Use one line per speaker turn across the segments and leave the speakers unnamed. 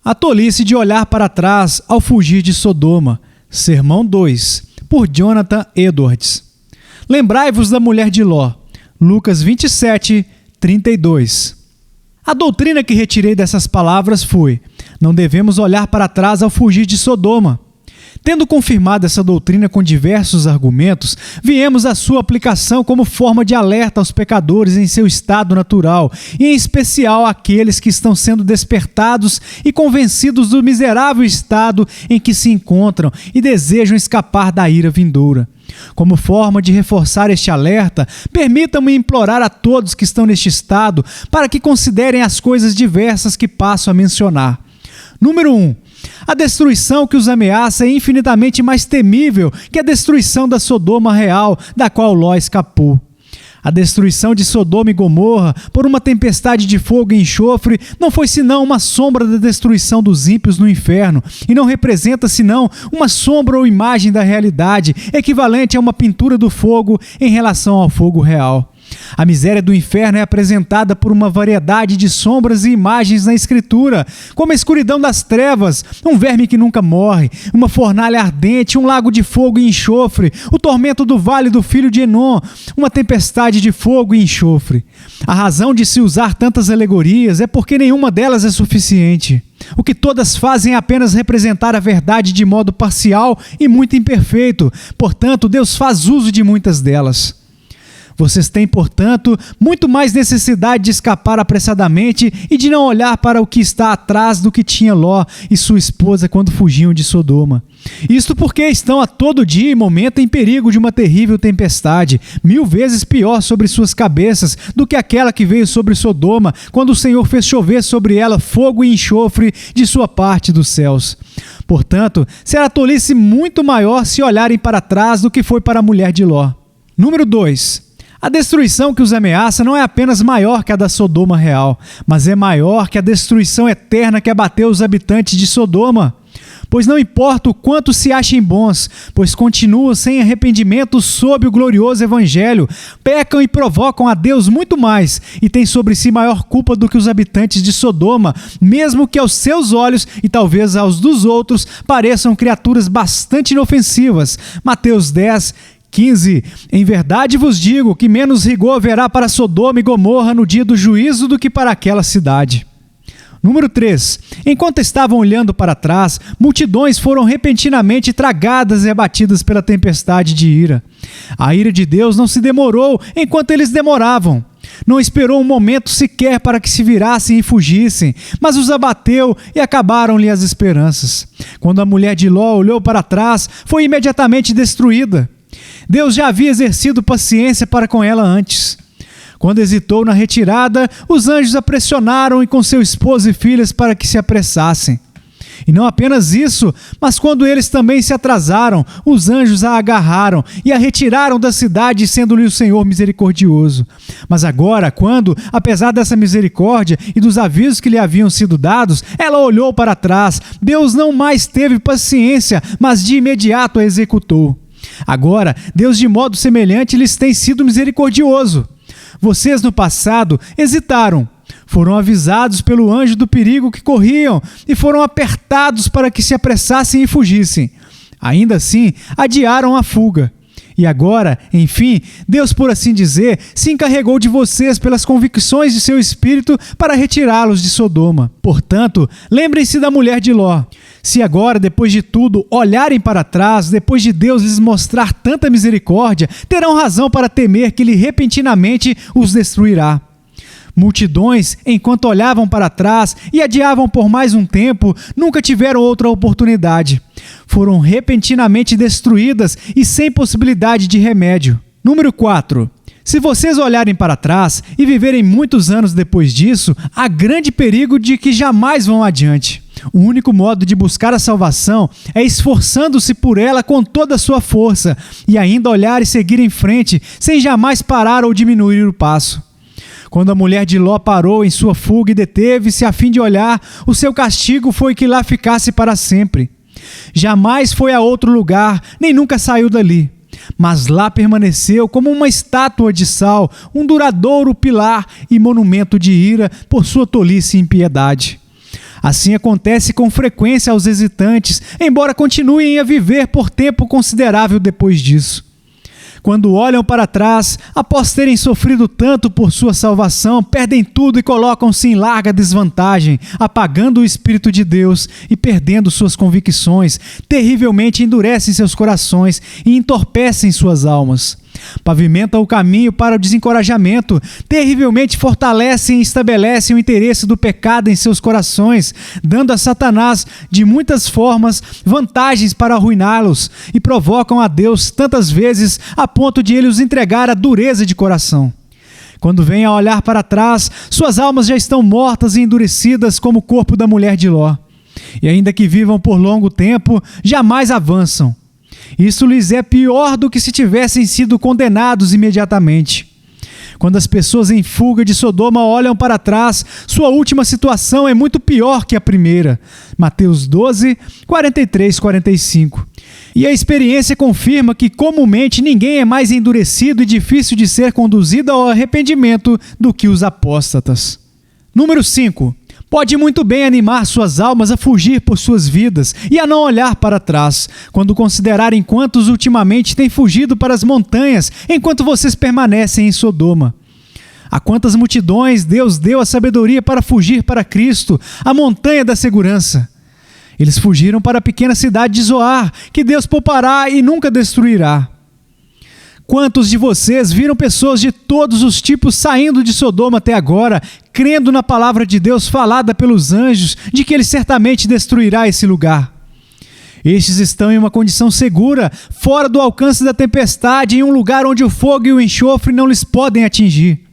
A tolice de olhar para trás ao fugir de Sodoma. Sermão 2, por Jonathan Edwards. Lembrai-vos da mulher de Ló. Lucas 27, 32. A doutrina que retirei dessas palavras foi: não devemos olhar para trás ao fugir de Sodoma. Tendo confirmado essa doutrina com diversos argumentos, viemos à sua aplicação como forma de alerta aos pecadores em seu estado natural, e em especial àqueles que estão sendo despertados e convencidos do miserável estado em que se encontram e desejam escapar da ira vindoura. Como forma de reforçar este alerta, permitam-me implorar a todos que estão neste estado para que considerem as coisas diversas que passo a mencionar. Número 1. A destruição que os ameaça é infinitamente mais temível que a destruição da Sodoma real, da qual Ló escapou. A destruição de Sodoma e Gomorra por uma tempestade de fogo e enxofre não foi senão uma sombra da destruição dos ímpios no inferno e não representa senão uma sombra ou imagem da realidade, equivalente a uma pintura do fogo em relação ao fogo real. A miséria do inferno é apresentada por uma variedade de sombras e imagens na Escritura, como a escuridão das trevas, um verme que nunca morre, uma fornalha ardente, um lago de fogo e enxofre, o tormento do vale do filho de Enom, uma tempestade de fogo e enxofre. A razão de se usar tantas alegorias é porque nenhuma delas é suficiente. O que todas fazem é apenas representar a verdade de modo parcial e muito imperfeito, portanto, Deus faz uso de muitas delas. Vocês têm, portanto, muito mais necessidade de escapar apressadamente e de não olhar para o que está atrás do que tinha Ló e sua esposa quando fugiam de Sodoma. Isto porque estão a todo dia e momento em perigo de uma terrível tempestade, 1000 vezes pior sobre suas cabeças do que aquela que veio sobre Sodoma, quando o Senhor fez chover sobre ela fogo e enxofre de sua parte dos céus. Portanto, será tolice muito maior se olharem para trás do que foi para a mulher de Ló. Número 2. A destruição que os ameaça não é apenas maior que a da Sodoma real, mas é maior que a destruição eterna que abateu os habitantes de Sodoma. Pois não importa o quanto se achem bons, pois continuam sem arrependimento sob o glorioso Evangelho, pecam e provocam a Deus muito mais, e têm sobre si maior culpa do que os habitantes de Sodoma, mesmo que aos seus olhos e talvez aos dos outros pareçam criaturas bastante inofensivas. Mateus 10, 15. Em verdade vos digo que menos rigor haverá para Sodoma e Gomorra no dia do juízo do que para aquela cidade. Número 3. Enquanto estavam olhando para trás, multidões foram repentinamente tragadas e abatidas pela tempestade de ira. A ira de Deus não se demorou enquanto eles demoravam. Não esperou um momento sequer para que se virassem e fugissem, mas os abateu e acabaram-lhe as esperanças. Quando a mulher de Ló olhou para trás, foi imediatamente destruída. Deus já havia exercido paciência para com ela antes. Quando hesitou na retirada, os anjos a pressionaram e com seu esposo e filhas para que se apressassem. E não apenas isso, mas quando eles também se atrasaram, os anjos a agarraram e a retiraram da cidade, sendo-lhe o Senhor misericordioso. Mas agora, quando, apesar dessa misericórdia e dos avisos que lhe haviam sido dados, ela olhou para trás, Deus não mais teve paciência, mas de imediato a executou. Agora, Deus de modo semelhante lhes tem sido misericordioso. Vocês no passado hesitaram, foram avisados pelo anjo do perigo que corriam e foram apertados para que se apressassem e fugissem. Ainda assim, adiaram a fuga. E agora, enfim, Deus, por assim dizer, se encarregou de vocês pelas convicções de seu espírito para retirá-los de Sodoma. Portanto, lembrem-se da mulher de Ló. Se agora, depois de tudo, olharem para trás, depois de Deus lhes mostrar tanta misericórdia, terão razão para temer que Ele repentinamente os destruirá. Multidões, enquanto olhavam para trás e adiavam por mais um tempo, nunca tiveram outra oportunidade. Foram repentinamente destruídas e sem possibilidade de remédio. Número 4. Se vocês olharem para trás e viverem muitos anos depois disso, há grande perigo de que jamais vão adiante. O único modo de buscar a salvação é esforçando-se por ela com toda a sua força e ainda olhar e seguir em frente, sem jamais parar ou diminuir o passo. Quando a mulher de Ló parou em sua fuga e deteve-se a fim de olhar, o seu castigo foi que lá ficasse para sempre. Jamais foi a outro lugar, nem nunca saiu dali. Mas lá permaneceu como uma estátua de sal, um duradouro pilar e monumento de ira por sua tolice e impiedade. Assim acontece com frequência aos hesitantes, embora continuem a viver por tempo considerável depois disso. Quando olham para trás, após terem sofrido tanto por sua salvação, perdem tudo e colocam-se em larga desvantagem, apagando o Espírito de Deus e perdendo suas convicções, terrivelmente endurecem seus corações e entorpecem suas almas. Pavimentam o caminho para o desencorajamento, terrivelmente fortalecem e estabelecem o interesse do pecado em seus corações, dando a Satanás, de muitas formas, vantagens para arruiná-los, e provocam a Deus tantas vezes a ponto de ele os entregar à dureza de coração. Quando vêm a olhar para trás, suas almas já estão mortas e endurecidas como o corpo da mulher de Ló. E ainda que vivam por longo tempo, jamais avançam. Isso lhes é pior do que se tivessem sido condenados imediatamente. Quando as pessoas em fuga de Sodoma olham para trás, sua última situação é muito pior que a primeira. Mateus 12, 43, 45. E a experiência confirma que comumente ninguém é mais endurecido e difícil de ser conduzido ao arrependimento do que os apóstatas. Número 5. Pode muito bem animar suas almas a fugir por suas vidas e a não olhar para trás, quando considerarem quantos ultimamente têm fugido para as montanhas, enquanto vocês permanecem em Sodoma. A quantas multidões Deus deu a sabedoria para fugir para Cristo, a montanha da segurança. Eles fugiram para a pequena cidade de Zoar, que Deus poupará e nunca destruirá. Quantos de vocês viram pessoas de todos os tipos saindo de Sodoma até agora, crendo na palavra de Deus falada pelos anjos, de que ele certamente destruirá esse lugar? Estes estão em uma condição segura, fora do alcance da tempestade, em um lugar onde o fogo e o enxofre não lhes podem atingir.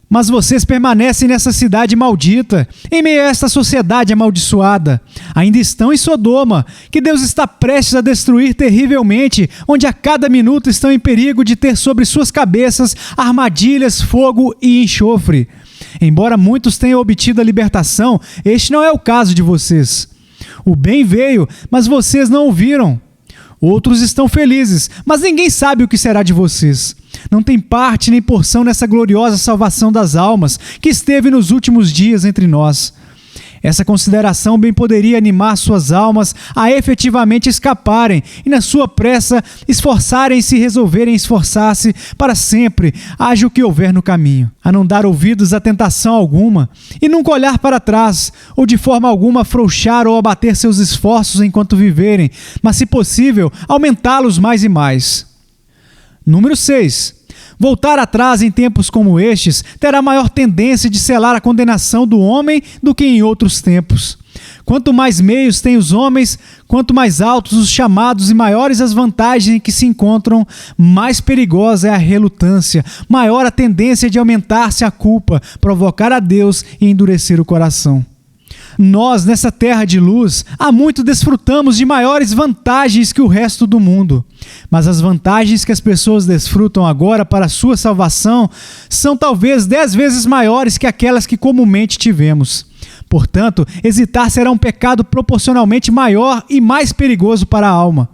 Mas vocês permanecem nessa cidade maldita, em meio a esta sociedade amaldiçoada. Ainda estão em Sodoma, que Deus está prestes a destruir terrivelmente, onde a cada minuto estão em perigo de ter sobre suas cabeças armadilhas, fogo e enxofre. Embora muitos tenham obtido a libertação, este não é o caso de vocês. O bem veio, mas vocês não o viram. Outros estão felizes, mas ninguém sabe o que será de vocês. Não tem parte nem porção nessa gloriosa salvação das almas que esteve nos últimos dias entre nós. Essa consideração bem poderia animar suas almas a efetivamente escaparem e, na sua pressa, esforçarem-se e resolverem esforçar-se para sempre, haja o que houver no caminho, a não dar ouvidos a tentação alguma e nunca olhar para trás, ou de forma alguma afrouxar ou abater seus esforços enquanto viverem, mas, se possível, aumentá-los mais e mais. Número 6. Voltar atrás em tempos como estes terá maior tendência de selar a condenação do homem do que em outros tempos. Quanto mais meios têm os homens, quanto mais altos os chamados e maiores as vantagens em que se encontram, mais perigosa é a relutância, maior a tendência de aumentar-se a culpa, provocar a Deus e endurecer o coração. Nós, nessa terra de luz, há muito desfrutamos de maiores vantagens que o resto do mundo. Mas as vantagens que as pessoas desfrutam agora para a sua salvação são talvez 10 vezes maiores que aquelas que comumente tivemos. Portanto, hesitar será um pecado proporcionalmente maior e mais perigoso para a alma.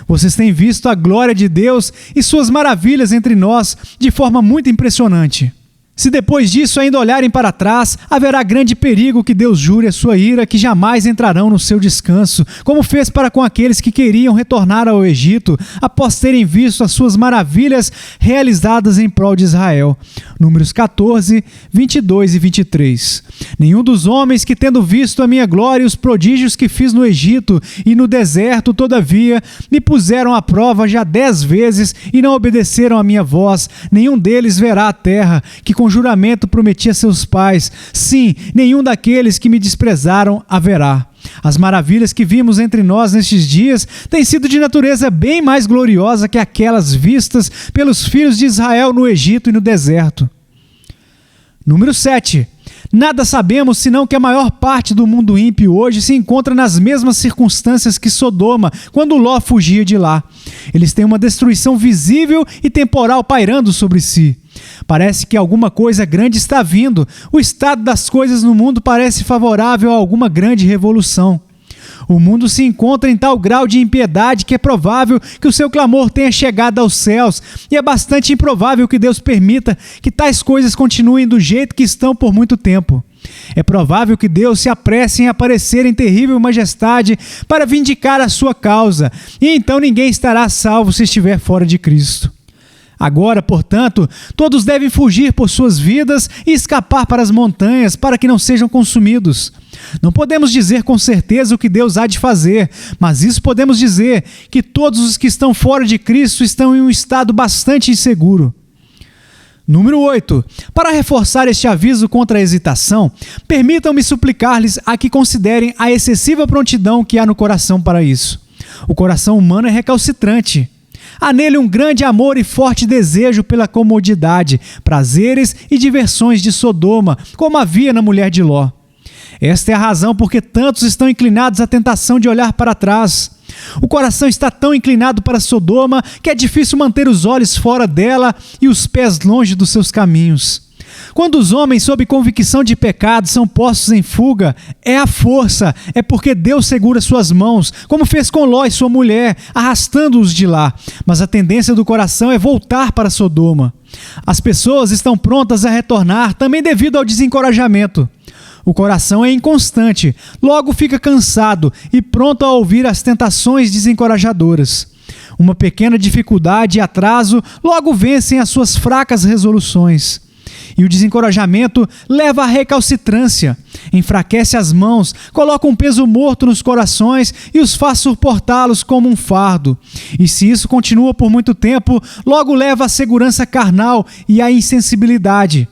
Vocês têm visto a glória de Deus e suas maravilhas entre nós de forma muito impressionante. Se depois disso ainda olharem para trás, haverá grande perigo que Deus jure a sua ira que jamais entrarão no seu descanso, como fez para com aqueles que queriam retornar ao Egito, após terem visto as suas maravilhas realizadas em prol de Israel. Números 14, 22 e 23. Nenhum dos homens que, tendo visto a minha glória e os prodígios que fiz no Egito e no deserto, todavia, me puseram à prova já 10 vezes e não obedeceram à minha voz, nenhum deles verá a terra, que com juramento prometi a seus pais. Sim, nenhum daqueles que me desprezaram haverá. As maravilhas que vimos entre nós nestes dias têm sido de natureza bem mais gloriosa que aquelas vistas pelos filhos de Israel no Egito e no deserto. Número 7. Nada sabemos senão que a maior parte do mundo ímpio hoje se encontra nas mesmas circunstâncias que Sodoma, quando Ló fugia de lá. Eles têm uma destruição visível e temporal pairando sobre si. Parece que alguma coisa grande está vindo. O estado das coisas no mundo parece favorável a alguma grande revolução. O mundo se encontra em tal grau de impiedade que é provável que o seu clamor tenha chegado aos céus, e é bastante improvável que Deus permita que tais coisas continuem do jeito que estão por muito tempo. É provável que Deus se apresse em aparecer em terrível majestade para vindicar a sua causa, e então ninguém estará salvo se estiver fora de Cristo. Agora, portanto, todos devem fugir por suas vidas e escapar para as montanhas para que não sejam consumidos. Não podemos dizer com certeza o que Deus há de fazer, mas isso podemos dizer, que todos os que estão fora de Cristo estão em um estado bastante inseguro. Número 8. Para reforçar este aviso contra a hesitação, permitam-me suplicar-lhes a que considerem a excessiva prontidão que há no coração para isso. O coração humano é recalcitrante. Há nele um grande amor e forte desejo pela comodidade, prazeres e diversões de Sodoma, como havia na mulher de Ló. Esta é a razão porque tantos estão inclinados à tentação de olhar para trás. O coração está tão inclinado para Sodoma que é difícil manter os olhos fora dela e os pés longe dos seus caminhos. Quando os homens sob convicção de pecado são postos em fuga, é a força, é porque Deus segura suas mãos, como fez com Ló e sua mulher, arrastando-os de lá. Mas a tendência do coração é voltar para Sodoma. As pessoas estão prontas a retornar também devido ao desencorajamento. O coração é inconstante, logo fica cansado e pronto a ouvir as tentações desencorajadoras. Uma pequena dificuldade e atraso logo vencem as suas fracas resoluções. E o desencorajamento leva à recalcitrância, enfraquece as mãos, coloca um peso morto nos corações e os faz suportá-los como um fardo. E se isso continua por muito tempo, logo leva à segurança carnal e à insensibilidade.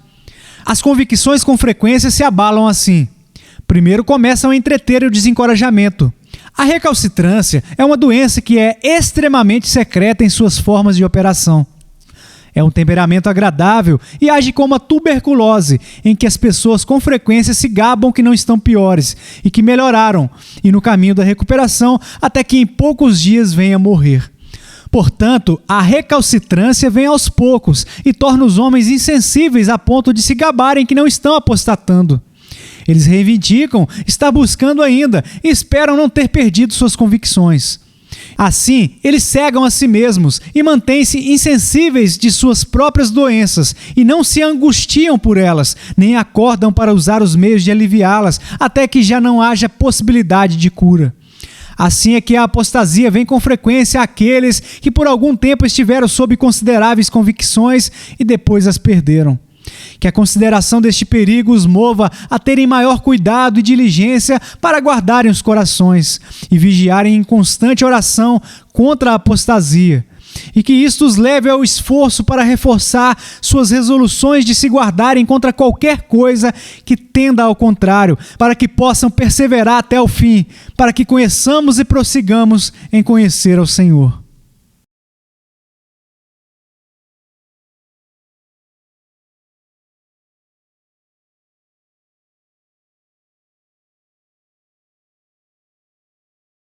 As convicções com frequência se abalam assim. Primeiro começam a entreter o desencorajamento. A recalcitrância é uma doença que é extremamente secreta em suas formas de operação. É um temperamento agradável e age como a tuberculose, em que as pessoas com frequência se gabam que não estão piores e que melhoraram, e no caminho da recuperação até que em poucos dias venha a morrer. Portanto, a recalcitrância vem aos poucos e torna os homens insensíveis a ponto de se gabarem que não estão apostatando. Eles reivindicam estar buscando ainda e esperam não ter perdido suas convicções. Assim, eles cegam a si mesmos e mantêm-se insensíveis de suas próprias doenças e não se angustiam por elas, nem acordam para usar os meios de aliviá-las até que já não haja possibilidade de cura. Assim é que a apostasia vem com frequência àqueles que por algum tempo estiveram sob consideráveis convicções e depois as perderam. Que a consideração deste perigo os mova a terem maior cuidado e diligência para guardarem os corações e vigiarem em constante oração contra a apostasia. E que isto os leve ao esforço para reforçar suas resoluções de se guardarem contra qualquer coisa que tenda ao contrário, para que possam perseverar até o fim, para que conheçamos e prossigamos em conhecer ao Senhor.